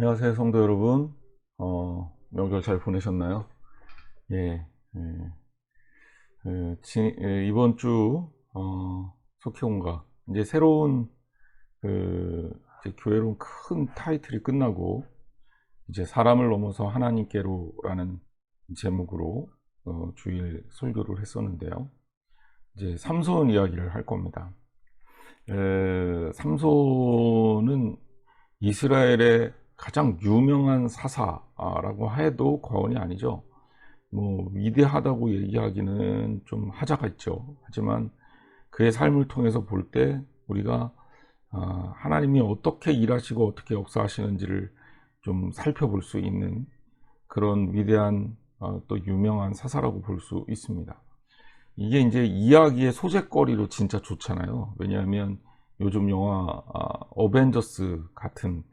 안녕하세요, 성도 여러분. 명절 잘 보내셨나요? 예, 이번 주, 속회원가, 이제 새로운, 이제 교회론 큰 타이틀이 끝나고, 이제 사람을 넘어서 하나님께로라는 제목으로, 주일 설교를 했었는데요. 이제 삼손 이야기를 할 겁니다. 삼손은 이스라엘의 가장 유명한 사사라고 해도 과언이 아니죠. 뭐 위대하다고 얘기하기는 좀 하자가 있죠. 하지만 그의 삶을 통해서 볼 때 우리가 하나님이 어떻게 일하시고 어떻게 역사하시는지를 좀 살펴볼 수 있는 그런 위대한 또 유명한 사사라고 볼 수 있습니다. 이게 이제 이야기의 소재거리로 진짜 좋잖아요. 왜냐하면 요즘 영화 어벤져스 같은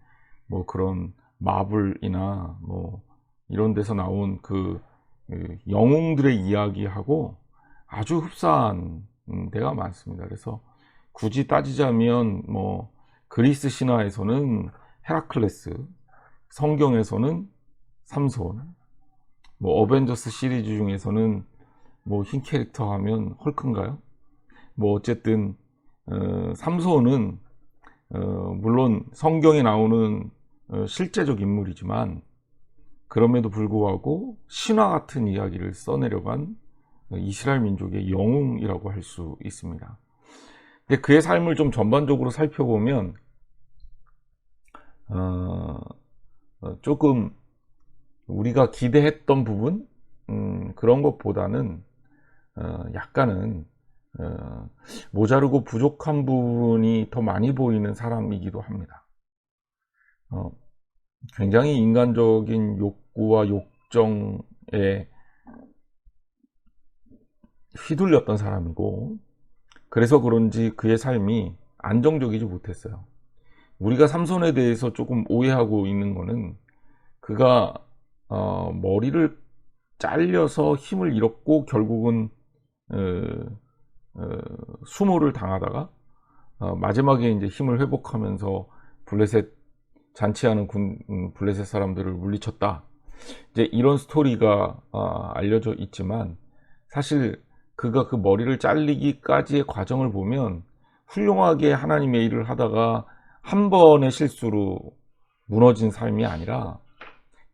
뭐 그런 마블이나 뭐 이런 데서 나온 그 영웅들의 이야기하고 아주 흡사한 데가 많습니다. 그래서 굳이 따지자면 뭐 그리스 신화에서는 헤라클레스, 성경에서는 삼손, 뭐 어벤져스 시리즈 중에서는 뭐 흰 캐릭터 하면 헐크인가요? 뭐 어쨌든 삼손은 물론 성경에 나오는 실제적 인물이지만 그럼에도 불구하고 신화 같은 이야기를 써내려간 이스라엘 민족의 영웅이라고 할 수 있습니다. 근데 그의 삶을 좀 전반적으로 살펴보면 조금 우리가 기대했던 부분 그런 것보다는 약간은 모자르고 부족한 부분이 더 많이 보이는 사람이기도 합니다. 굉장히 인간적인 욕구와 욕정에 휘둘렸던 사람이고, 그래서 그런지 그의 삶이 안정적이지 못했어요. 우리가 삼손에 대해서 조금 오해하고 있는 거는 그가 머리를 잘려서 힘을 잃었고 결국은 수모를 당하다가 마지막에 이제 힘을 회복하면서 블레셋 잔치하는 블레셋 사람들을 물리쳤다. 이제 이런 스토리가 알려져 있지만 사실 그가 그 머리를 잘리기까지의 과정을 보면 훌륭하게 하나님의 일을 하다가 한 번의 실수로 무너진 삶이 아니라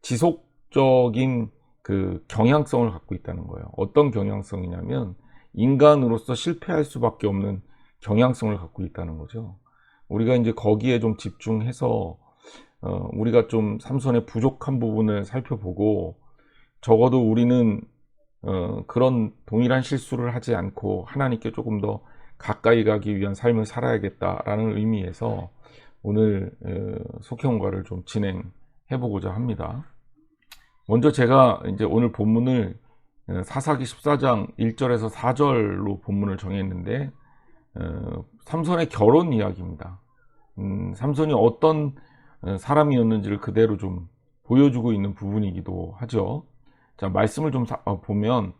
지속적인 그 경향성을 갖고 있다는 거예요. 어떤 경향성이냐면 인간으로서 실패할 수밖에 없는 경향성을 갖고 있다는 거죠. 우리가 이제 거기에 좀 집중해서 우리가 좀 삼손의 부족한 부분을 살펴보고 적어도 우리는 그런 동일한 실수를 하지 않고 하나님께 조금 더 가까이 가기 위한 삶을 살아야겠다라는 의미에서 오늘 속회원과를 좀 진행해 보고자 합니다. 먼저 제가 이제 오늘 본문을 사사기 14장 1절에서 4절로 본문을 정했는데 삼손의 결혼 이야기입니다. 삼손이 어떤 사람이었는지를 그대로 좀 보여주고 있는 부분이기도 하죠. 자, 말씀을 좀 보면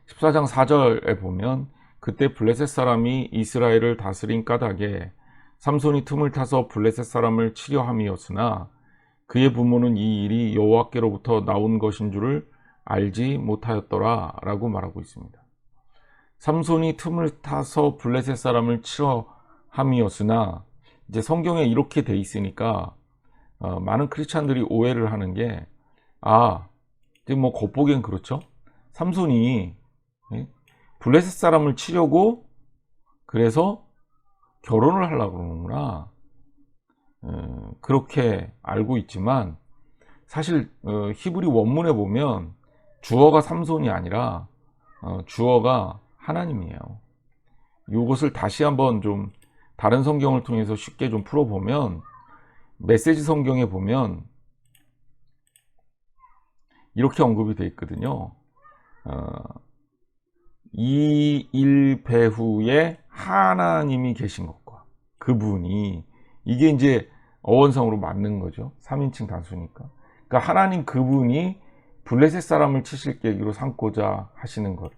14장 4절에 보면 그때 블레셋 사람이 이스라엘을 다스린 까닭에 삼손이 틈을 타서 블레셋 사람을 치려 함이었으나 그의 부모는 이 일이 여호와께로부터 나온 것인 줄을 알지 못하였더라 라고 말하고 있습니다. 삼손이 틈을 타서 블레셋 사람을 치려 함이었으나 이제 성경에 이렇게 돼 있으니까 많은 크리스찬들이 오해를 하는 게 지금 뭐 겉보기엔 그렇죠. 삼손이 블레셋 사람을 치려고 그래서 결혼을 하려고 그러는구나. 그렇게 알고 있지만 사실 히브리 원문에 보면 주어가 삼손이 아니라 주어가 하나님이에요. 이것을 다시 한번 좀 다른 성경을 통해서 쉽게 좀 풀어보면 메시지 성경에 보면 이렇게 언급이 되어 있거든요. 이 일 배후에 하나님이 계신 것과 그분이 이게 이제 어원성으로 맞는 거죠. 3인칭 단수니까. 그러니까 하나님 그분이 블레셋 사람을 치실 계기로 삼고자 하시는 것.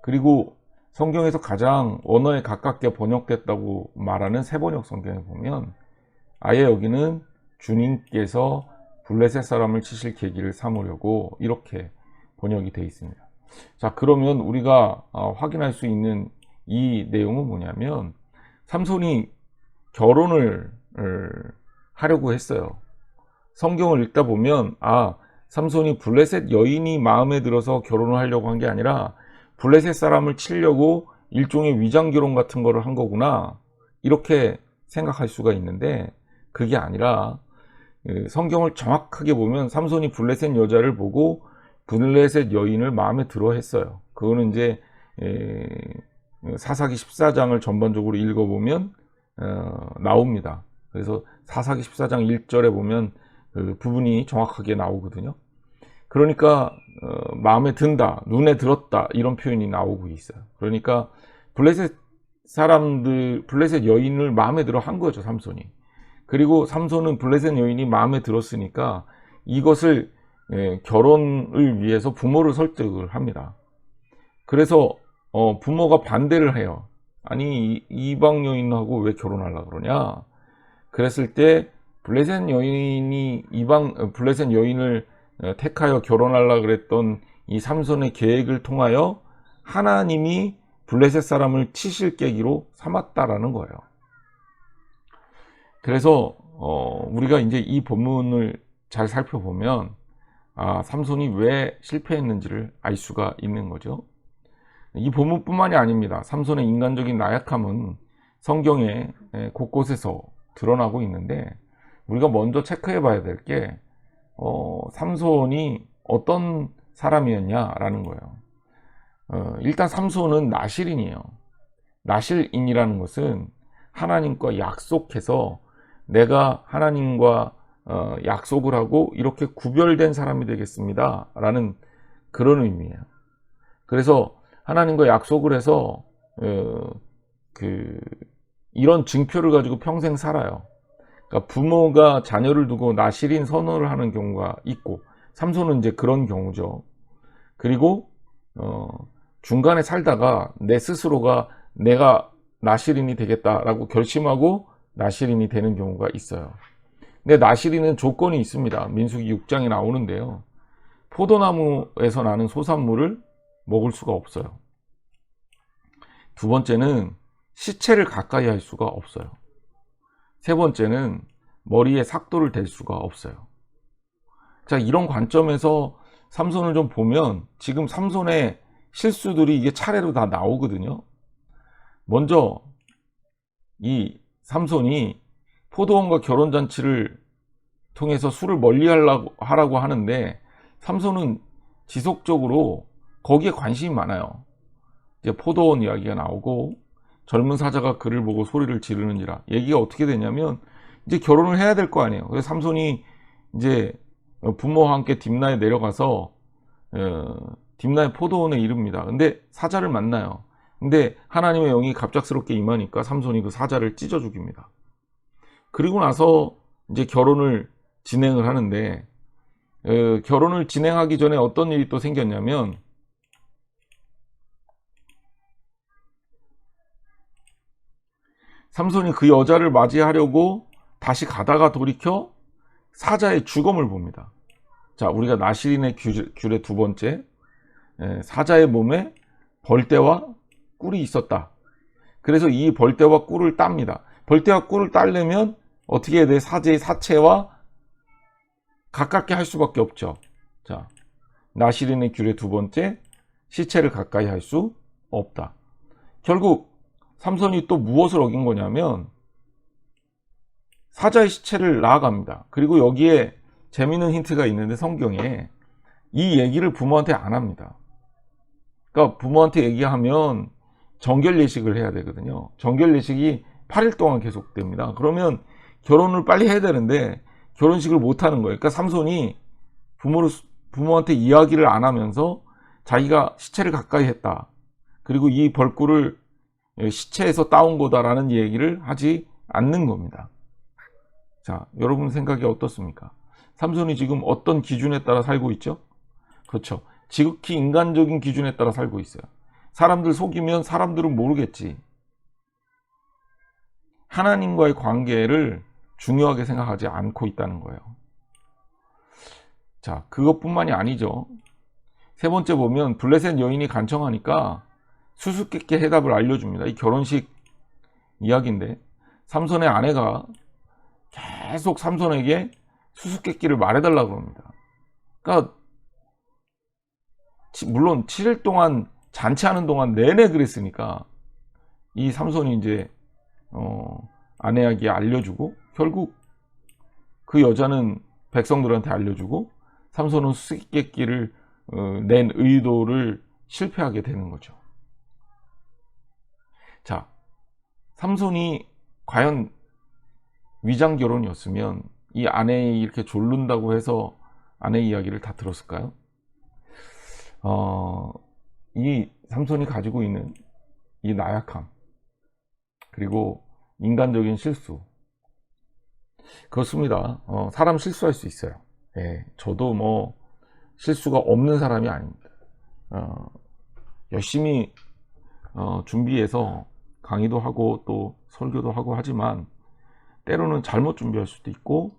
그리고 성경에서 가장 언어에 가깝게 번역됐다고 말하는 세번역 성경에 보면 아예 여기는 주님께서 블레셋 사람을 치실 계기를 삼으려고 이렇게 번역이 되어 있습니다. 자, 그러면 우리가 확인할 수 있는 이 내용은 뭐냐면 삼손이 결혼을 하려고 했어요. 성경을 읽다 보면 삼손이 블레셋 여인이 마음에 들어서 결혼을 하려고 한 게 아니라 블레셋 사람을 치려고 일종의 위장 결혼 같은 거를 한 거구나, 이렇게 생각할 수가 있는데 그게 아니라 성경을 정확하게 보면 삼손이 블레셋 여자를 보고 블레셋 여인을 마음에 들어 했어요. 그거는 이제 사사기 14장을 전반적으로 읽어보면 나옵니다. 그래서 사사기 14장 1절에 보면 그 부분이 정확하게 나오거든요. 그러니까 마음에 든다, 눈에 들었다, 이런 표현이 나오고 있어요. 그러니까 블레셋 사람들, 블레셋 여인을 마음에 들어 한 거죠, 삼손이. 그리고 삼손은 블레셋 여인이 마음에 들었으니까 이것을 결혼을 위해서 부모를 설득을 합니다. 그래서 부모가 반대를 해요. 아니, 이방 여인하고 왜 결혼하려고 그러냐? 그랬을 때 블레셋 여인을 택하여 결혼하려고 그랬던 이 삼손의 계획을 통하여 하나님이 블레셋 사람을 치실 계기로 삼았다라는 거예요. 그래서 우리가 이제 이 본문을 잘 살펴보면 삼손이 왜 실패했는지를 알 수가 있는 거죠. 이 본문뿐만이 아닙니다. 삼손의 인간적인 나약함은 성경에 곳곳에서 드러나고 있는데 우리가 먼저 체크해 봐야 될 게 삼손이 어떤 사람이었냐라는 거예요. 일단 삼손은 나실인이에요. 나실인이라는 것은 하나님과 약속해서 내가 하나님과 약속을 하고 이렇게 구별된 사람이 되겠습니다 라는 그런 의미예요. 그래서 하나님과 약속을 해서 이런 증표를 가지고 평생 살아요. 그러니까 부모가 자녀를 두고 나실인 선언을 하는 경우가 있고, 삼손은 이제 그런 경우죠. 그리고 중간에 살다가 내 스스로가 내가 나실인이 되겠다라고 결심하고 나실인이 되는 경우가 있어요. 근데 나실인은 조건이 있습니다. 민수기 6장에 나오는데요. 포도나무에서 나는 소산물을 먹을 수가 없어요. 두 번째는 시체를 가까이 할 수가 없어요. 세 번째는 머리에 삭도를 댈 수가 없어요. 자, 이런 관점에서 삼손을 좀 보면 지금 삼손의 실수들이 이게 차례로 다 나오거든요. 먼저 이 삼손이 포도원과 결혼잔치를 통해서 술을 멀리 하라고 하는데 삼손은 지속적으로 거기에 관심이 많아요. 이제 포도원 이야기가 나오고 젊은 사자가 그를 보고 소리를 지르는지라, 얘기가 어떻게 되냐면 이제 결혼을 해야 될 거 아니에요. 그래서 삼손이 이제 부모와 함께 딥나에 내려가서 딥나의 포도원에 이릅니다. 근데 사자를 만나요. 근데 하나님의 영이 갑작스럽게 임하니까 삼손이 그 사자를 찢어 죽입니다. 그리고 나서 이제 결혼을 진행을 하는데 결혼을 진행하기 전에 어떤 일이 또 생겼냐면 삼손이 그 여자를 맞이하려고 다시 가다가 돌이켜 사자의 주검을 봅니다. 자, 우리가 나실인의 규례 두 번째, 사자의 몸에 벌떼와 꿀이 있었다. 그래서 이 벌떼와 꿀을 땁니다. 벌떼와 꿀을 따려면 어떻게 해야 돼? 사제의 사체와 가깝게 할 수밖에 없죠. 자, 나실인의 규례 두 번째, 시체를 가까이 할 수 없다. 결국 삼손이 또 무엇을 어긴 거냐면 사자의 시체를 나아갑니다. 그리고 여기에 재미있는 힌트가 있는데 성경에 이 얘기를 부모한테 안 합니다. 그러니까 부모한테 얘기하면 정결 예식을 해야 되거든요. 정결 예식이 8일 동안 계속됩니다. 그러면 결혼을 빨리 해야 되는데 결혼식을 못 하는 거예요. 그러니까 삼손이 부모한테 이야기를 안 하면서 자기가 시체를 가까이 했다. 그리고 이 벌꿀을 시체에서 따온 거다라는 얘기를 하지 않는 겁니다. 자, 여러분 생각이 어떻습니까? 삼손이 지금 어떤 기준에 따라 살고 있죠? 그렇죠. 지극히 인간적인 기준에 따라 살고 있어요. 사람들 속이면 사람들은 모르겠지. 하나님과의 관계를 중요하게 생각하지 않고 있다는 거예요. 자, 그것뿐만이 아니죠. 세 번째 보면 블레셋 여인이 간청하니까 수수께끼 해답을 알려줍니다. 이 결혼식 이야기인데 삼손의 아내가 계속 삼손에게 수수께끼를 말해달라고 합니다. 그러니까 물론 7일 동안 잔치하는 동안 내내 그랬으니까 이 삼손이 이제 아내에게 알려주고 결국 그 여자는 백성들한테 알려주고 삼손은 수수께끼를 낸 의도를 실패하게 되는 거죠. 자, 삼손이 과연 위장 결혼이었으면 이 아내이 이렇게 졸른다고 해서 아내 이야기를 다 들었을까요? 이 삼손이 가지고 있는 이 나약함 그리고 인간적인 실수 그렇습니다. 사람 실수할 수 있어요. 예, 저도 뭐 실수가 없는 사람이 아닙니다. 열심히 준비해서 강의도 하고 또 설교도 하고 하지만 때로는 잘못 준비할 수도 있고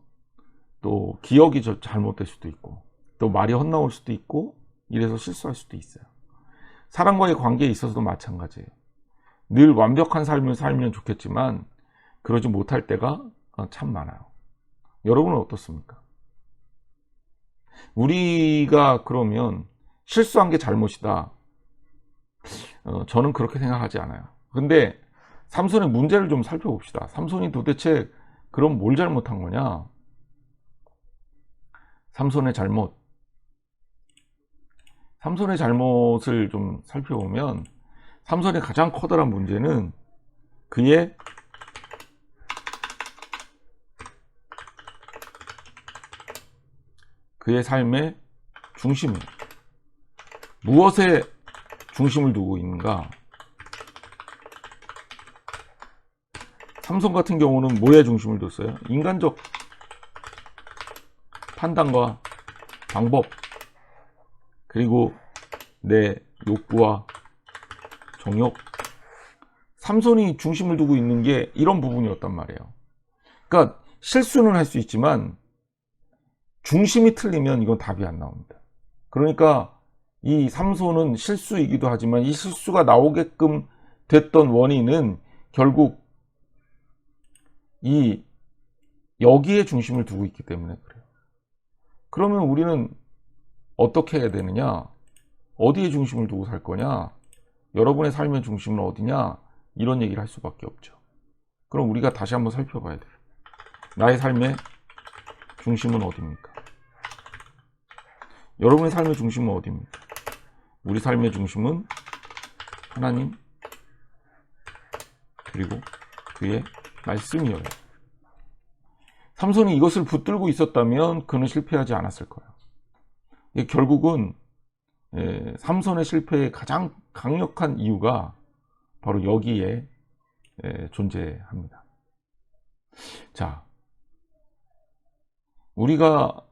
또 기억이 잘못될 수도 있고 또 말이 헛나올 수도 있고 이래서 실수할 수도 있어요. 사람과의 관계에 있어서도 마찬가지예요. 늘 완벽한 삶을 살면 좋겠지만 그러지 못할 때가 참 많아요. 여러분은 어떻습니까? 우리가 그러면 실수한 게 잘못이다. 저는 그렇게 생각하지 않아요. 근데 삼손의 문제를 좀 살펴봅시다. 삼손이 도대체 그럼 뭘 잘못한 거냐? 삼손의 잘못을 좀 살펴보면 삼손의 가장 커다란 문제는 그의 삶의 중심이에요. 무엇에 중심을 두고 있는가? 삼손 같은 경우는 뭐에 중심을 뒀어요? 인간적 판단과 방법 그리고 내 욕구와 정욕 삼손이 중심을 두고 있는 게 이런 부분이었단 말이에요. 그러니까 실수는 할 수 있지만 중심이 틀리면 이건 답이 안 나옵니다. 그러니까 이 삼손은 실수이기도 하지만 이 실수가 나오게끔 됐던 원인은 결국 여기에 중심을 두고 있기 때문에 그래요. 그러면 우리는 어떻게 해야 되느냐? 어디에 중심을 두고 살 거냐? 여러분의 삶의 중심은 어디냐? 이런 얘기를 할 수밖에 없죠. 그럼 우리가 다시 한번 살펴봐야 돼요. 나의 삶의 중심은 어디입니까? 여러분의 삶의 중심은 어디입니까? 우리 삶의 중심은 하나님 그리고 그의 말씀이어요. 삼손이 이것을 붙들고 있었다면 그는 실패하지 않았을 거예요. 결국은 삼손의 실패의 가장 강력한 이유가 바로 여기에 존재합니다. 자, 우리가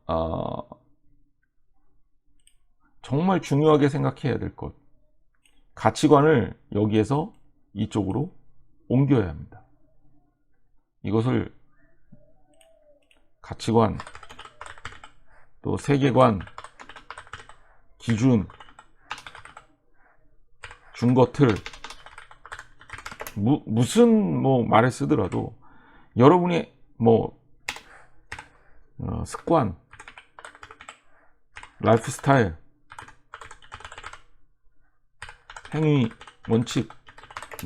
정말 중요하게 생각해야 될 것, 가치관을 여기에서 이쪽으로 옮겨야 합니다. 이것을 가치관, 또 세계관, 기준, 준거틀 무슨 말을 쓰더라도 여러분이 습관, 라이프 스타일, 행위, 원칙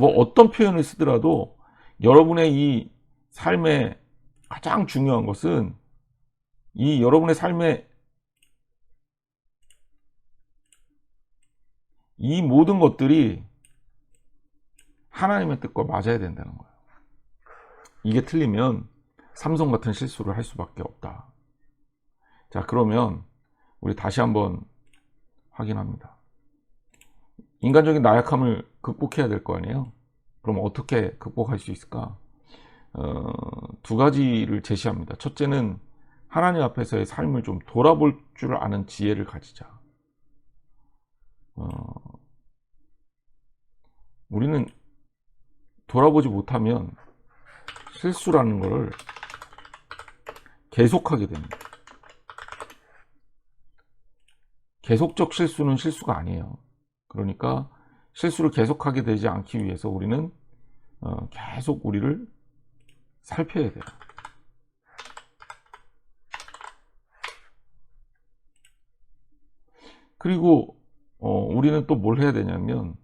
어떤 표현을 쓰더라도 여러분의 이 삶에 가장 중요한 것은 이 여러분의 삶에 이 모든 것들이 하나님의 뜻과 맞아야 된다는 거예요. 이게 틀리면 삼손 같은 실수를 할 수밖에 없다. 자, 그러면 우리 다시 한번 확인합니다. 인간적인 나약함을 극복해야 될 거 아니에요? 그럼 어떻게 극복할 수 있을까? 두 가지를 제시합니다. 첫째는 하나님 앞에서의 삶을 좀 돌아볼 줄 아는 지혜를 가지자. 우리는 돌아보지 못하면 실수라는 것을 계속하게 됩니다. 계속적 실수는 실수가 아니에요. 그러니까 실수를 계속하게 되지 않기 위해서 우리는 계속 우리를 살펴야 돼요. 그리고 우리는 또 뭘 해야 되냐면,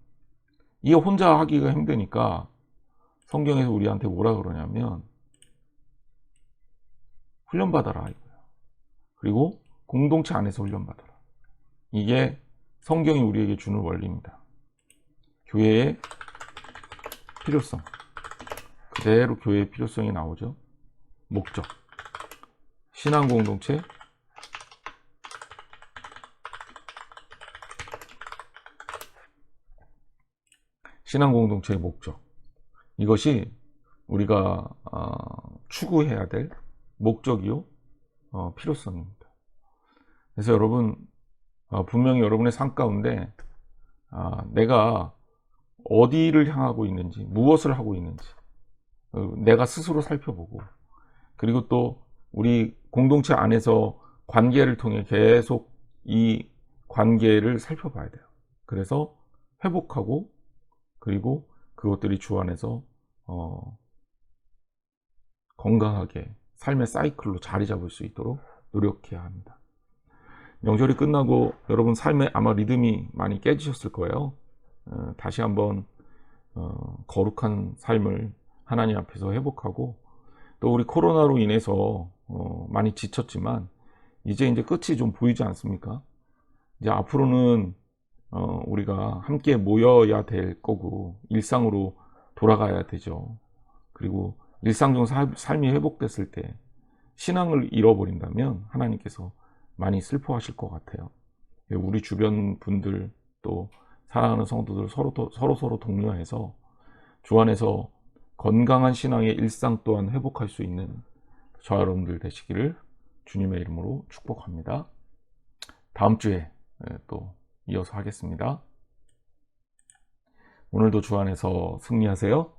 이게 혼자 하기가 힘드니까 성경에서 우리한테 뭐라 그러냐면 훈련받아라 이거예요. 그리고 공동체 안에서 훈련받아라. 이게 성경이 우리에게 주는 원리입니다. 교회의 필요성, 그대로 교회의 필요성이 나오죠. 목적, 신앙 공동체, 신앙 공동체의 목적, 이것이 우리가 추구해야 될 목적이요 필요성입니다. 그래서 여러분, 분명히 여러분의 삶 가운데 내가 어디를 향하고 있는지, 무엇을 하고 있는지 내가 스스로 살펴보고, 그리고 또 우리 공동체 안에서 관계를 통해 계속 이 관계를 살펴봐야 돼요. 그래서 회복하고, 그리고 그것들이 주 안에서 건강하게 삶의 사이클로 자리 잡을 수 있도록 노력해야 합니다. 명절이 끝나고 여러분 삶에 아마 리듬이 많이 깨지셨을 거예요. 다시 한번 거룩한 삶을 하나님 앞에서 회복하고, 또 우리 코로나로 인해서 많이 지쳤지만 이제 끝이 좀 보이지 않습니까? 이제 앞으로는 우리가 함께 모여야 될 거고 일상으로 돌아가야 되죠. 그리고 일상적 삶이 회복됐을 때 신앙을 잃어버린다면 하나님께서 많이 슬퍼하실 것 같아요. 우리 주변 분들, 또 사랑하는 성도들 서로 독려해서 주 안에서 건강한 신앙의 일상 또한 회복할 수 있는 저와 여러분들 되시기를 주님의 이름으로 축복합니다. 다음 주에 또 이어서 하겠습니다. 오늘도 주 안에서 승리하세요.